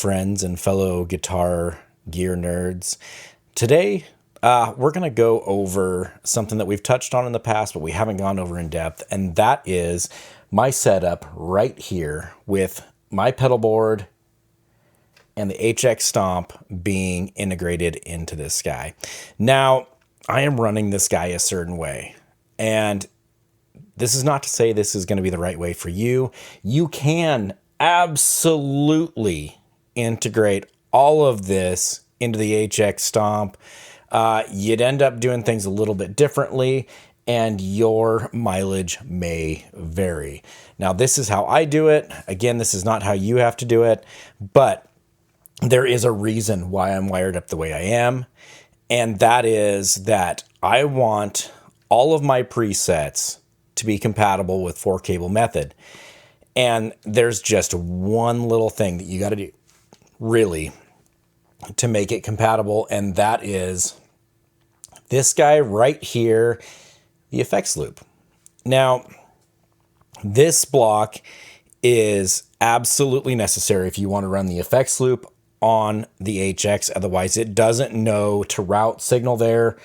friends and fellow guitar gear nerds. Today, we're going to go over something that we've touched on in the past, but we haven't gone over in depth, and that is my setup right here with my pedal board and the HX Stomp being integrated into this guy. Now, I am running this guy a certain way, and this is not to say this is going to be the right way for you. You can absolutely integrate all of this into the HX Stomp. You'd end up doing things a little bit differently, and your mileage may vary. Now, this is how I do it. Again, this is not how you have to do it, but there is a reason why I'm wired up the way I am, and that is that I want all of my presets to be compatible with 4-cable method. And there's just one little thing that you got to do, really, to make it compatible, and that is this guy right here, the effects loop. Now, this block is absolutely necessary if you want to run the effects loop on the HX. Otherwise, it doesn't know to route signal there.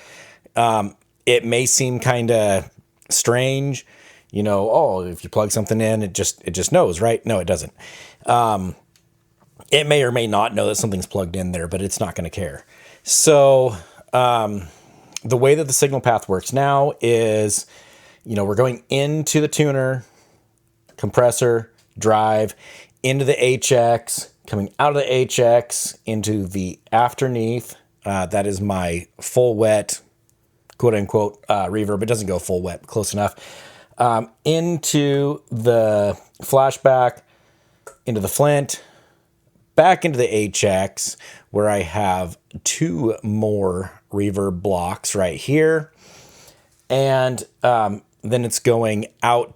It may seem kind of strange, you know, oh, if you plug something in, it just knows, right? No, it doesn't. It may or may not know that something's plugged in there, but it's not going to care. So the way that the signal path works now is, you know, we're going into the tuner, compressor, drive, into the HX, coming out of the HX into the afterneath. That is my full wet, quote unquote, reverb. It doesn't go full wet, close enough. Into the flashback, into the flint, back into the HX, where I have two more reverb blocks right here. And then it's going out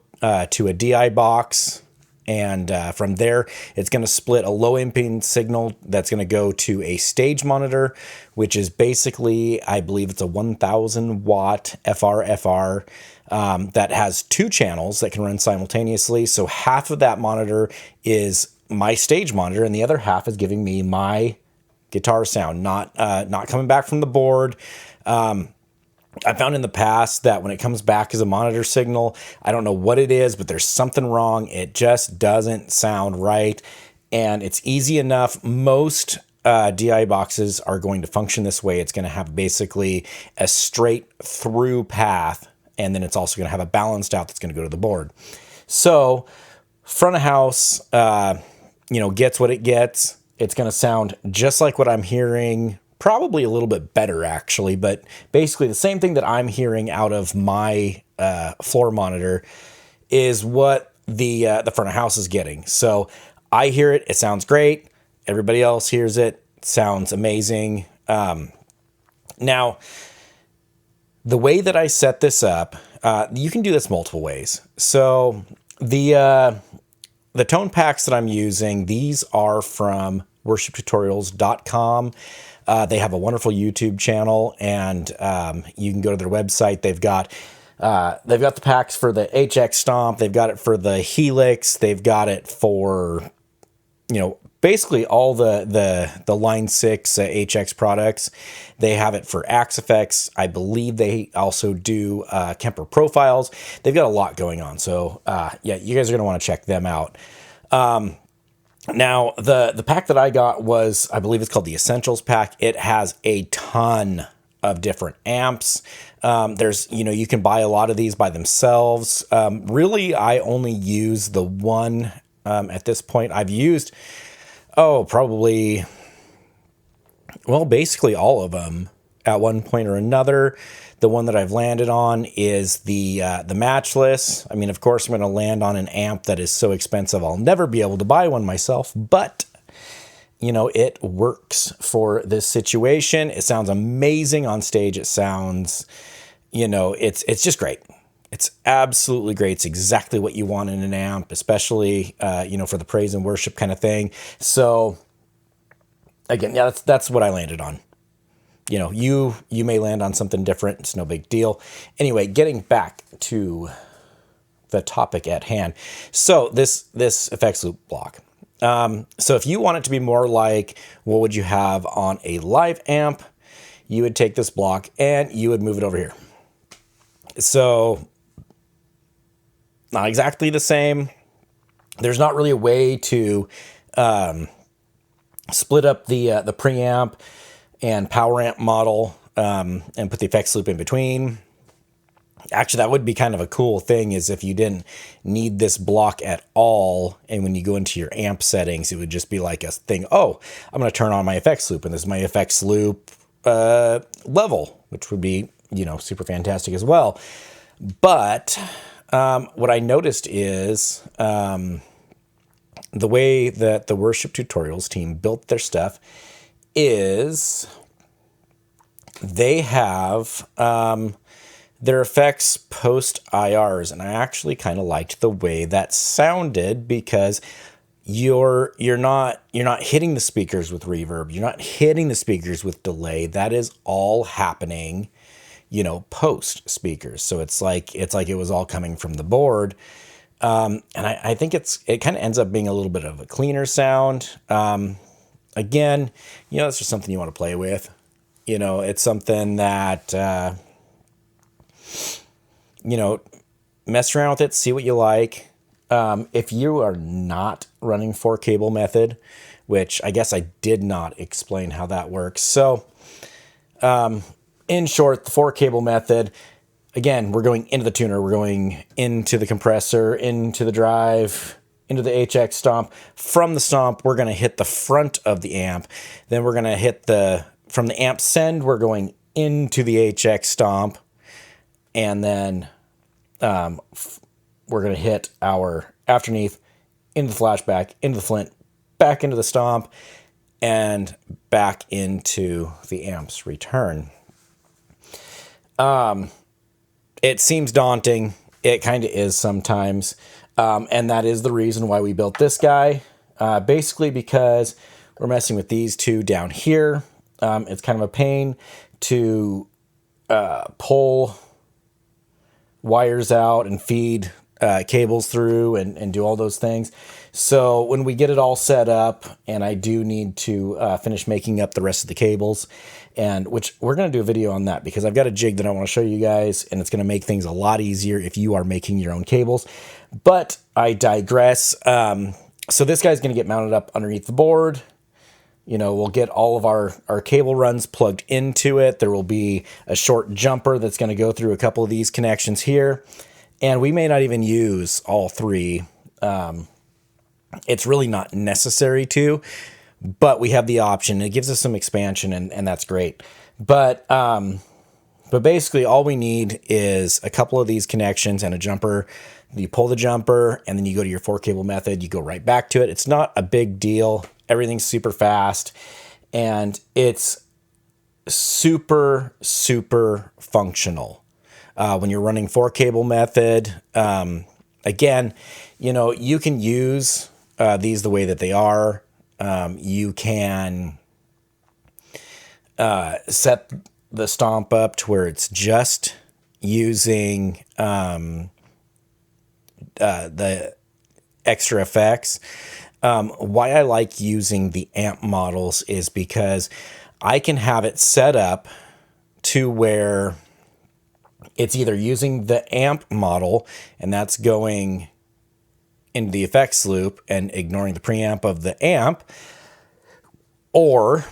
to a DI box. And from there, it's going to split a low impedance signal that's going to go to a stage monitor, which is basically, I believe it's a 1000 watt FR that has two channels that can run simultaneously. So half of that monitor is my stage monitor, and the other half is giving me my guitar sound, not coming back from the board. I found in the past that when it comes back as a monitor signal, I don't know what it is, but there's something wrong. It just doesn't sound right, and it's easy enough. Most DI boxes are going to function this way. It's going to have basically a straight through path, and then it's also going to have a balanced out that's going to go to the board. So front of house, gets what it gets. It's going to sound just like what I'm hearing, probably a little bit better actually, but basically the same thing that I'm hearing out of my floor monitor is what the front of house is getting. So I hear it, it sounds great. Everybody else hears it, sounds amazing. Now, the way that I set this up, you can do this multiple ways. So the tone packs that I'm using, these are from worshiptutorials.com. They have a wonderful YouTube channel, and you can go to their website. They've got the packs for the HX Stomp. They've got it for the Helix. They've got it for, basically all the Line 6 HX products. They have it for Axe Effects. I believe they also do Kemper profiles. They've got a lot going on. So, you guys are going to want to check them out. Now, the pack that I got was, I believe it's called the Essentials pack. It has a ton of different amps. There's, you can buy a lot of these by themselves. Really, I only use the one at this point. I've used, basically all of them at one point or another. The one that I've landed on is the Matchless. I mean, of course, I'm going to land on an amp that is so expensive I'll never be able to buy one myself, but, it works for this situation. It sounds amazing on stage. It sounds, it's just great. It's absolutely great. It's exactly what you want in an amp, especially, for the praise and worship kind of thing. So, again, that's what I landed on. You may land on something different. It's no big deal. Anyway, getting back to the topic at hand. So this effects loop block. So if you want it to be more like what would you have on a live amp, you would take this block and you would move it over here. So not exactly the same. There's not really a way to split up the preamp and power amp model and put the effects loop in between. Actually, that would be kind of a cool thing, is if you didn't need this block at all, and when you go into your amp settings, it would just be like a thing, oh, I'm going to turn on my effects loop, and this is my effects loop level, which would be, you know, super fantastic as well. But what I noticed is the way that the Worship Tutorials team built their stuff is they have their effects post IRs, and I actually kind of liked the way that sounded, because you're not hitting the speakers with reverb, you're not hitting the speakers with delay. That is all happening, you know, post speakers. So it's like it was all coming from the board. And I think it kind of ends up being a little bit of a cleaner sound. Again, you know, it's just something you want to play with. You know, it's something that, you know, mess around with it, see what you like. If you are not running 4-cable method, which I guess I did not explain how that works. So, in short, the 4-cable method, again, we're going into the tuner, we're going into the compressor, into the drive, into the HX Stomp. From the Stomp, we're going to hit the front of the amp. Then we're going to hit from the amp send, we're going into the HX Stomp. And then we're going to hit our afterneath, into the flashback, into the flint, back into the Stomp, and back into the amp's return. It seems daunting. It kind of is sometimes. And that is the reason why we built this guy. Basically because we're messing with these two down here. It's kind of a pain to pull wires out and feed cables through and do all those things. So when we get it all set up, and I do need to finish making up the rest of the cables, and which we're going to do a video on that, because I've got a jig that I want to show you guys, and it's going to make things a lot easier if you are making your own cables. But I digress. So this guy's going to get mounted up underneath the board. You know, we'll get all of our cable runs plugged into it. There will be a short jumper that's going to go through a couple of these connections here. And we may not even use all three. It's really not necessary to, but we have the option. It gives us some expansion, and that's great. But basically all we need is a couple of these connections and a jumper. You pull the jumper, and then you go to your 4-cable method. You go right back to it. It's not a big deal. Everything's super fast, and it's super, super functional. When you're running 4-cable method, again, you know, you can use these the way that they are. You can set the Stomp up to where it's just using the extra effects. Why I like using the amp models is because I can have it set up to where it's either using the amp model, and that's going into the effects loop and ignoring the preamp of the amp, or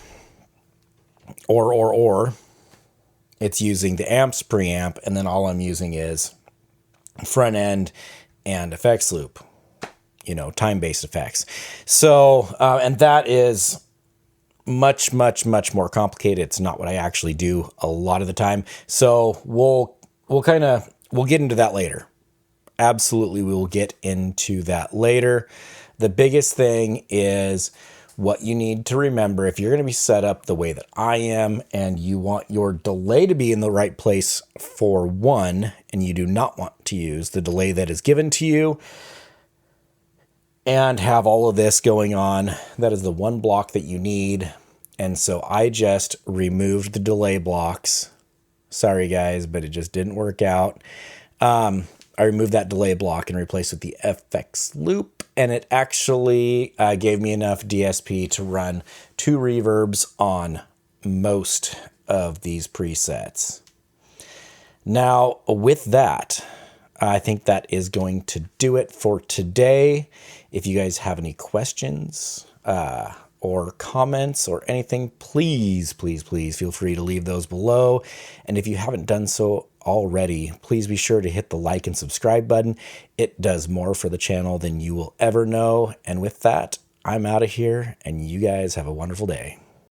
it's using the amp's preamp, and then all I'm using is front end and effects loop, you know, time-based effects. So, and that is much, much, much more complicated. It's not what I actually do a lot of the time. So we'll get into that later. Absolutely, we will get into that later. The biggest thing is what you need to remember if you're going to be set up the way that I am, and you want your delay to be in the right place for one, and you do not want to use the delay that is given to you and have all of this going on. That is the one block that you need. And so I just removed the delay blocks. Sorry guys, but it just didn't work out. I removed that delay block and replaced with the FX loop, and it actually gave me enough DSP to run 2 reverbs on most of these presets. Now, with that, I think that is going to do it for today. If you guys have any questions or comments or anything, please feel free to leave those below. And if you haven't done so already, please be sure to hit the like and subscribe button. It does more for the channel than you will ever know. And with that, I'm out of here, and you guys have a wonderful day.